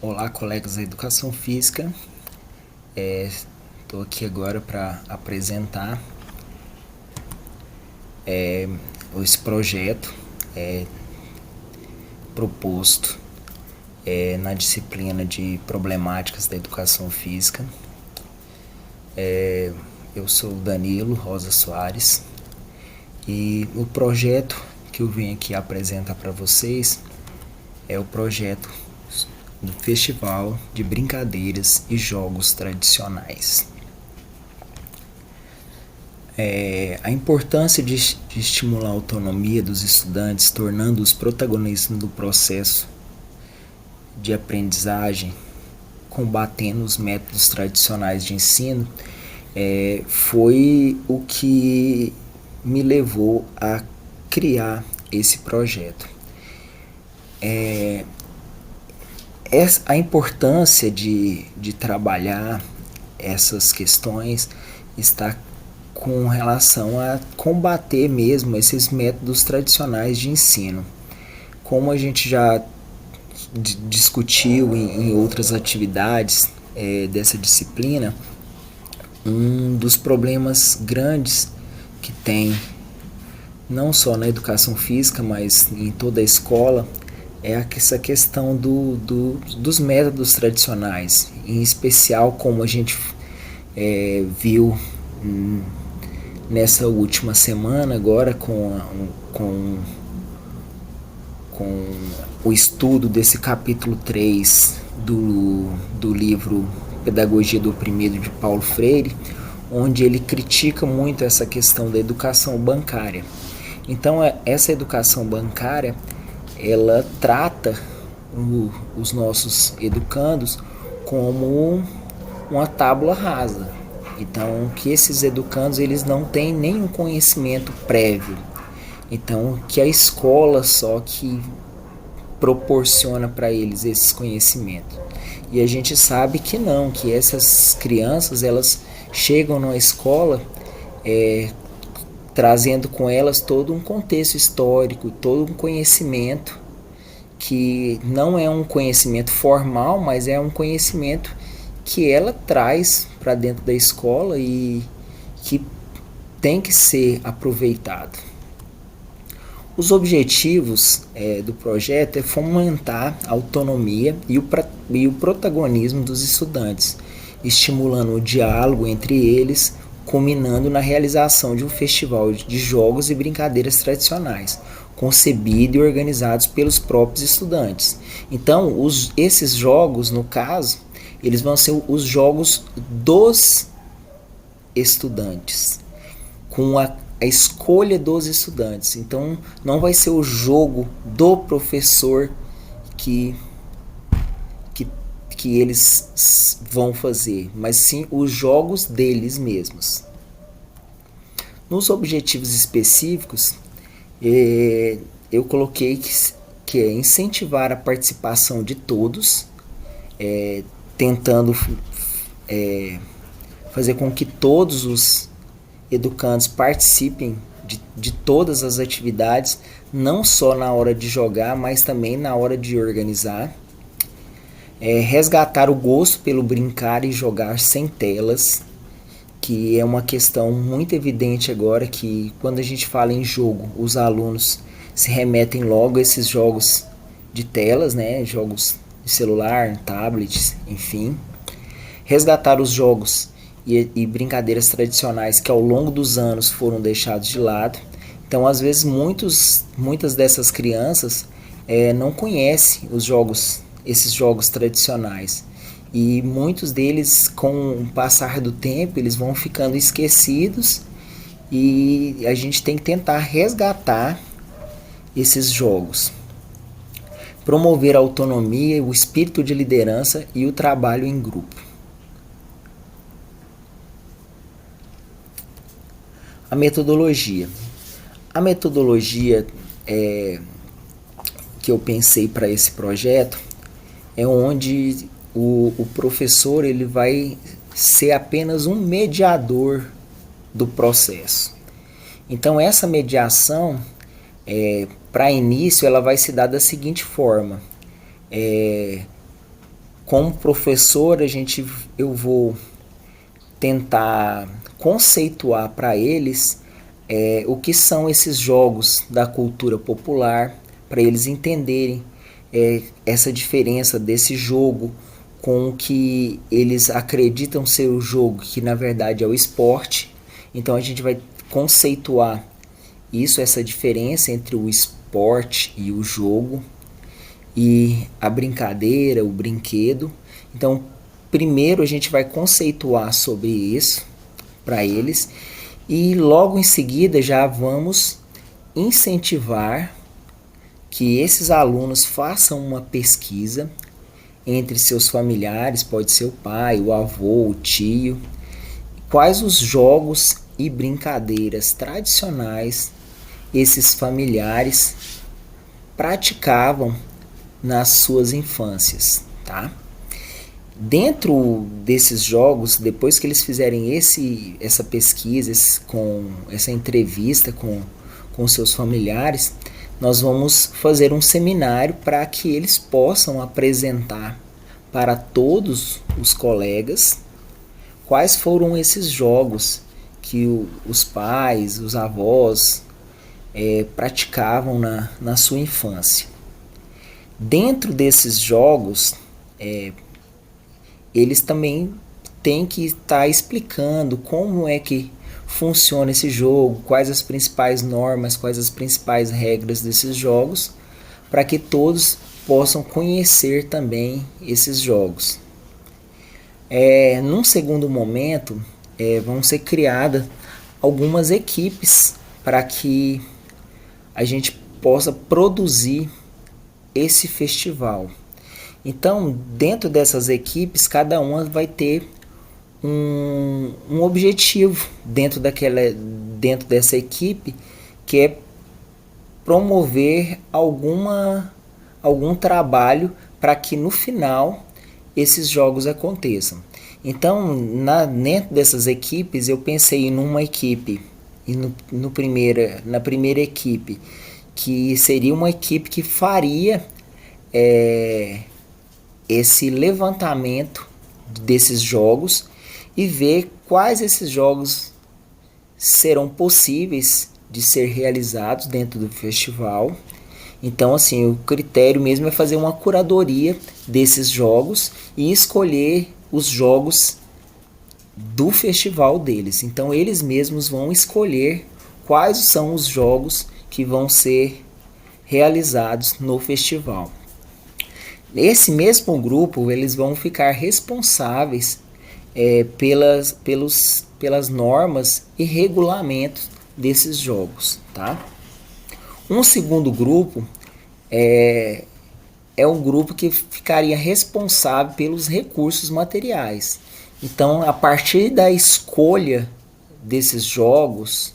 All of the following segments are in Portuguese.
Olá, colegas da Educação Física. Estou aqui agora para apresentar esse projeto proposto na disciplina de Problemáticas da Educação Física. Eu sou o Danilo Rosa Soares e o projeto que eu vim aqui apresentar para vocês é o projeto do Festival de Brincadeiras e Jogos Tradicionais. A importância de estimular a autonomia dos estudantes, tornando-os protagonistas do processo de aprendizagem, combatendo os métodos tradicionais de ensino, foi o que me levou a criar esse projeto. A importância de trabalhar essas questões está com relação a combater mesmo esses métodos tradicionais de ensino. Como a gente já discutiu em outras atividades dessa disciplina, um dos problemas grandes que tem, não só na educação física, mas em toda a escola, é essa questão dos métodos tradicionais, em especial como a gente viu nessa última semana agora com o estudo desse capítulo 3 do livro Pedagogia do Oprimido de Paulo Freire, onde ele critica muito essa questão da educação bancária. Então essa educação bancária ela trata os nossos educandos como uma tábua rasa. Então, que esses educandos eles não têm nenhum conhecimento prévio. Então, que a escola só que proporciona para eles esses conhecimentos. E a gente sabe que não, que essas crianças elas chegam na escola trazendo com elas todo um contexto histórico, todo um conhecimento que não é um conhecimento formal, mas é um conhecimento que ela traz para dentro da escola e que tem que ser aproveitado. Os objetivos do projeto é fomentar a autonomia e o protagonismo dos estudantes, estimulando o diálogo entre eles, culminando na realização de um festival de jogos e brincadeiras tradicionais, concebido e organizados pelos próprios estudantes. Então, esses jogos, no caso, eles vão ser os jogos dos estudantes, com a escolha dos estudantes. Então, não vai ser o jogo do professor que eles vão fazer, mas sim os jogos deles mesmos. Nos objetivos específicos, eu coloquei que é incentivar a participação de todos, tentando fazer com que todos os educandos participem de todas as atividades, não só na hora de jogar, mas também na hora de organizar. Resgatar o gosto pelo brincar e jogar sem telas, que é uma questão muito evidente agora, que quando a gente fala em jogo, os alunos se remetem logo a esses jogos de telas, né? Jogos de celular, tablets, enfim. Resgatar os jogos e brincadeiras tradicionais que ao longo dos anos foram deixados de lado. Então, às vezes, muitas dessas crianças não conhecem esses jogos tradicionais. E muitos deles, com o passar do tempo, eles vão ficando esquecidos e a gente tem que tentar resgatar esses jogos. Promover a autonomia, o espírito de liderança e o trabalho em grupo. A metodologia. A metodologia que eu pensei para esse projeto é onde o professor ele vai ser apenas um mediador do processo. Então essa mediação, para início, ela vai se dar da seguinte forma: como professor, eu vou tentar conceituar para eles o que são esses jogos da cultura popular, para eles entenderem essa diferença desse jogo com o que eles acreditam ser o jogo, que na verdade é o esporte. Então a gente vai conceituar isso, essa diferença entre o esporte e o jogo, e a brincadeira, o brinquedo. Então, primeiro a gente vai conceituar sobre isso para eles, e logo em seguida já vamos incentivar que esses alunos façam uma pesquisa entre seus familiares, pode ser o pai, o avô, o tio, quais os jogos e brincadeiras tradicionais esses familiares praticavam nas suas infâncias, tá? Dentro desses jogos, depois que eles fizerem essa pesquisa, com essa entrevista com seus familiares, nós vamos fazer um seminário para que eles possam apresentar para todos os colegas quais foram esses jogos que os pais, os avós praticavam na sua infância. Dentro desses jogos, eles também têm que estar explicando como é que funciona esse jogo, quais as principais normas, quais as principais regras desses jogos, para que todos possam conhecer também esses jogos. Num segundo momento, vão ser criadas algumas equipes para que a gente possa produzir esse festival. Então, dentro dessas equipes, cada uma vai ter um objetivo dentro dessa equipe, que é promover algum trabalho para que no final esses jogos aconteçam. Então, dentro dessas equipes, eu pensei em uma equipe, e na primeira equipe, que seria uma equipe que faria esse levantamento desses jogos e ver quais esses jogos serão possíveis de ser realizados dentro do festival. Então, assim, o critério mesmo é fazer uma curadoria desses jogos e escolher os jogos do festival deles. Então, eles mesmos vão escolher quais são os jogos que vão ser realizados no festival. Esse mesmo grupo, eles vão ficar responsáveis pelas normas e regulamentos desses jogos, tá? Um segundo grupo é um grupo que ficaria responsável pelos recursos materiais. Então, a partir da escolha desses jogos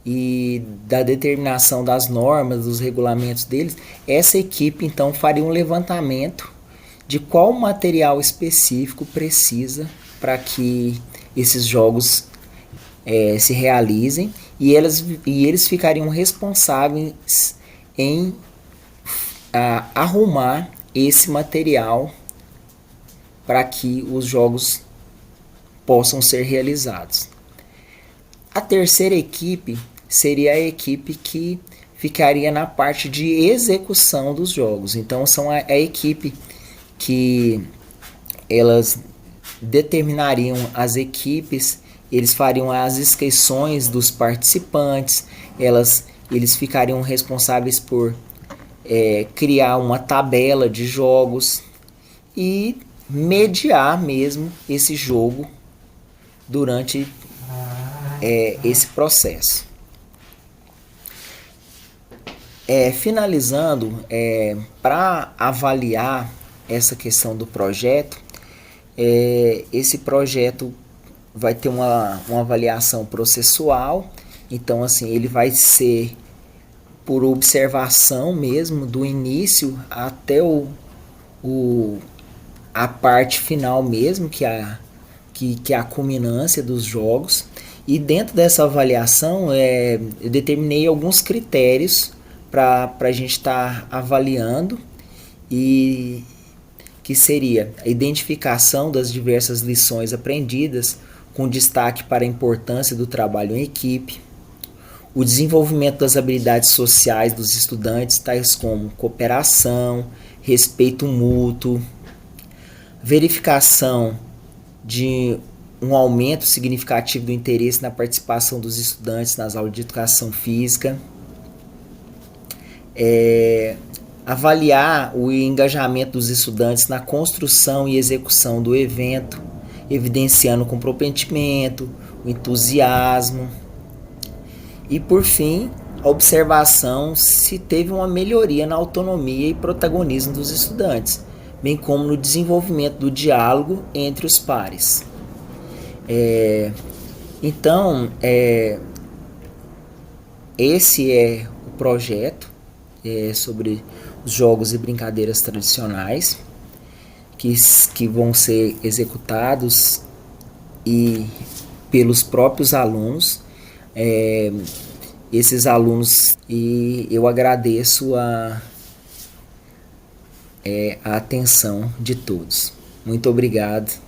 e da determinação das normas, dos regulamentos deles, essa equipe então faria um levantamento de qual material específico precisa para que esses jogos se realizem, e eles ficariam responsáveis em arrumar esse material para que os jogos possam ser realizados. A terceira equipe seria a equipe que ficaria na parte de execução dos jogos. Então, são a equipe que elas determinariam as equipes, eles fariam as inscrições dos participantes, eles ficariam responsáveis por criar uma tabela de jogos e mediar mesmo esse jogo durante esse processo. Finalizando, para avaliar essa questão do projeto, esse projeto vai ter uma avaliação processual. Então, assim, ele vai ser por observação mesmo, do início até a parte final mesmo, que é a culminância dos jogos. E dentro dessa avaliação, eu determinei alguns critérios para a gente estar avaliando, e que seria a identificação das diversas lições aprendidas, com destaque para a importância do trabalho em equipe, o desenvolvimento das habilidades sociais dos estudantes, tais como cooperação, respeito mútuo, verificação de um aumento significativo do interesse na participação dos estudantes nas aulas de educação física, avaliar o engajamento dos estudantes na construção e execução do evento, evidenciando o comprometimento, o entusiasmo, e por fim, a observação se teve uma melhoria na autonomia e protagonismo dos estudantes, bem como no desenvolvimento do diálogo entre os pares. Então, esse é o projeto sobre os jogos e brincadeiras tradicionais que vão ser executados pelos próprios alunos. Esses alunos, e eu agradeço a atenção de todos. Muito obrigado.